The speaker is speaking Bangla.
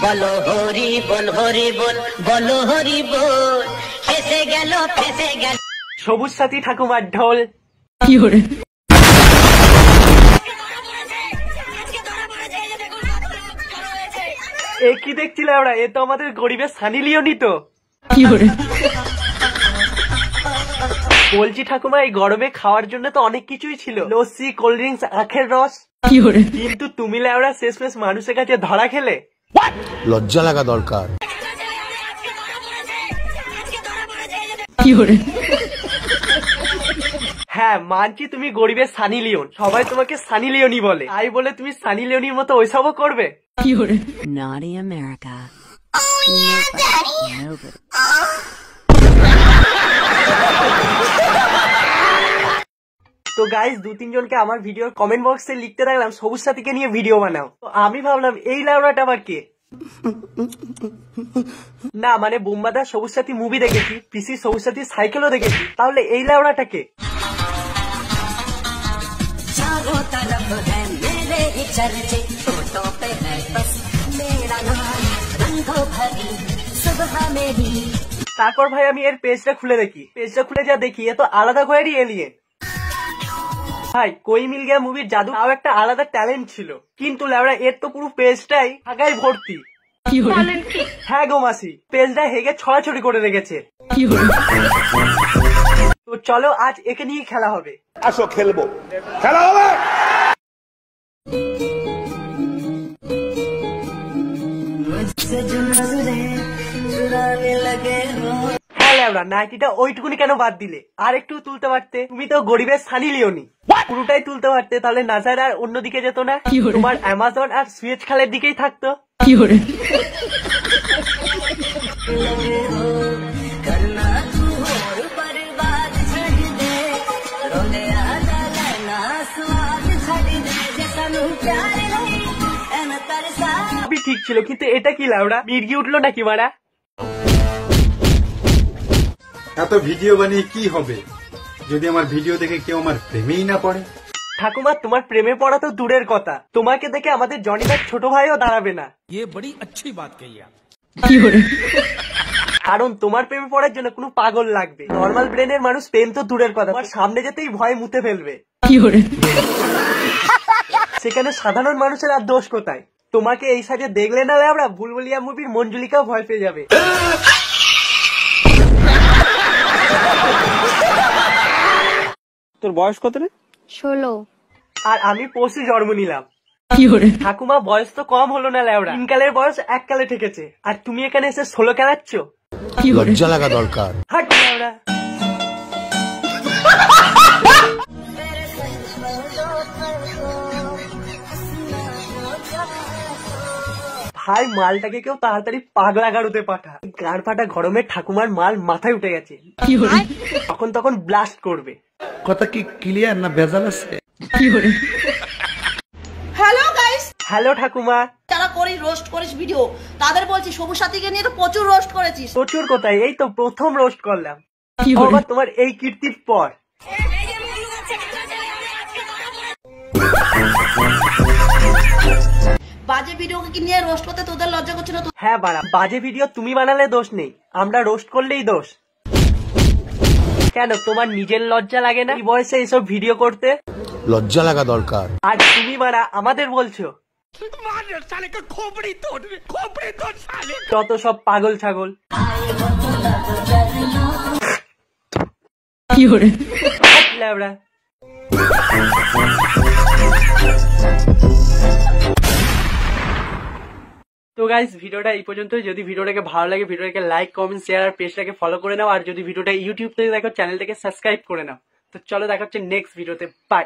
বলো হরি বল হরি বল, বলো হরি বল, ফেসে গেল ফেসে গেল সবুজ সাথী ঠাকুমার ঢোল। কি হরে এ কি দেখছিলে ওরা? এ তো আমাদের গরিবের সানি লিওনি তো। কি হরে বলছি ঠাকুমা, এই গরমে খাওয়ার জন্য তো অনেক কিছুই ছিল, লস্যি, কোল্ড ড্রিঙ্কস, আখের রস, কি হরে কিন্তু তুমি লেওরা শেষমেশ মানুষের কাছে ধরা খেলে। লজ্জা লাগা দরকার। কি হরে হ্যাঁ মানছি তুমি গরিবের সানি লিওন, সবাই তোমাকে সানি লিওনি বলে, তাই বলে তুমি সানি লিওনির মতো ওইসবও করবে? কি হরে Naughty America. Nobody. তো গাইস, 2-3 জনকে আমার ভিডিওর কমেন্ট বক্সে লিখতে দেখলাম সবুজ সাথীকে নিয়ে ভিডিও বানাও। তো আমি ভাবলাম এই লাউড়াটা আবার কে? না মানে বোম্বাদার সবুজ সাথী মুভি দেখেছি, পিসি সবুজ সাথী সাইকেলও দেখেছি, তাহলে এই লাউড়াটা কে? তারপর ভাই আমি এর পেজটা খুলে দেখি, পেজটা খুলে যা দেখি এ তো আলাদা ঘরেরই এলিয়েন। ভাই কই মিল গিয়া মুভির জাদু তাও একটা আলাদা ট্যালেন্ট ছিল, কিন্তু ল্যাবড়া এর তো পুরো পেজটাই ফাঁকাই ভর্তি। কি হরে হ্যাঁ গো মাসি, পেজটা হেগে ছড়াছড়ি করে রেখেছে। কি হরে তো চলো আজ একে নিয়ে খেলা হবে। আসো খেলবো, খেলা হবে। হ্যাঁ ল্যাবড়া, নাইটিটা ওইটুকুনি কেন বাদ দিলে? আর একটু তুলতে পারতে, তুমি তো গরিবের সানি লিওনি, পুরোটাই তুলতে পারতে, তাহলে নাজার আর অন্যদিকে যেত না, কি হরে? তোমার অ্যামাজন আর সুয়েজ খালের দিকেই থাকতো। কি হরে সবই ঠিক ছিল, কিন্তু এটা কি লাউড়া, মির্গি উঠলো নাকি মারা? এত ভিডিও বানিয়ে কি হবে যদি আমার ভিডিও দেখে কেউ আমার প্রেমেই না পড়ে? ঠাকুমা তোমার প্রেমে পড়া তো দূরের কথা, তোমাকে দেখে আমাদের জনিদার ছোট ভাইও দাঁড়াবে না। কি হরে কারণ তোমার প্রেমে পড়ার জন্য কোনো পাগল লাগবে, নর্মাল ব্রেনের মানুষ প্রেম তো দূরের কথা, তোমার সামনে যেতেই ভয় মুতে ফেলবে। কি হরে সেখানে সাধারণ মানুষের আর দোষ কোথায়? তোমাকে এই সাজে দেখলে না আমরা বুলবুলিয়া মুভির মঞ্জুলিকাও ভয় পেয়ে যাবে। তোর বয়স কত রে? 16। আর আমি পরশু জন্ম নিলাম। কি হরে ঠাকুমা বয়স তো কম হলো না ল্যাওড়া, 3 কালের বয়স 1 কালে ঠেকেছে, আর তুমি এখানে এসে 16 খেলাচ্ছ? কি হরে লজ্জা লাগা দরকার। হাট ল্যাওড়া। ভাই মালটাকে কেউ তাড়াতাড়ি পাগলা গাড়ুতে পাঠা, গাড় ফাটা গরমে ঠাকুমার মাল মাথায় উঠে গেছে, কি হরে তখন তখন ব্লাস্ট করবে। কথা কি ক্লিয়ার না ভেজাল আছে? কি হরে হ্যালো গাইস, হ্যালো ঠাকুমা। যারা করিস রোস্ট করিস ভিডিও, তাদের বলছি সবুজ সাথীকে নিয়ে তো প্রচুর রোস্ট করেছিস। প্রচুর কোথায়, এই তো প্রথম রোস্ট করলাম। কি হরে আবার তোমার এই কীর্তির পর বাজে ভিডিওকে নিয়ে রোস্ট করতে তোদের লজ্জা করছে না? হ্যাঁ বাড়া, বাজে ভিডিও তুমি বানালে দোষ নেই, আমরা রোস্ট করলেই দোষ। কেন তোমার নিজের লজ্জা লাগে না এই বয়সে এইসব ভিডিও করতে? লজ্জা লাগা দরকার। আর তুমি বাড়া আমাদের বলছো যত সব পাগল ছাগল। কি হরে ল্যাবড়া। তো গাইস ভিডিওটা এই পর্যন্তই। যদি ভিডিওটাকে ভালো লাগে ভিডিওটাকে লাইক কমেন্ট শেয়ার আর পেজটাকে ফলো করে নাও, আর যদি ভিডিওটা ইউটিউব থেকে দেখো চ্যানেলটাকে সাবস্ক্রাইব করে নাও। তো চলো দেখা হচ্ছে নেক্সট ভিডিওতে, বাই।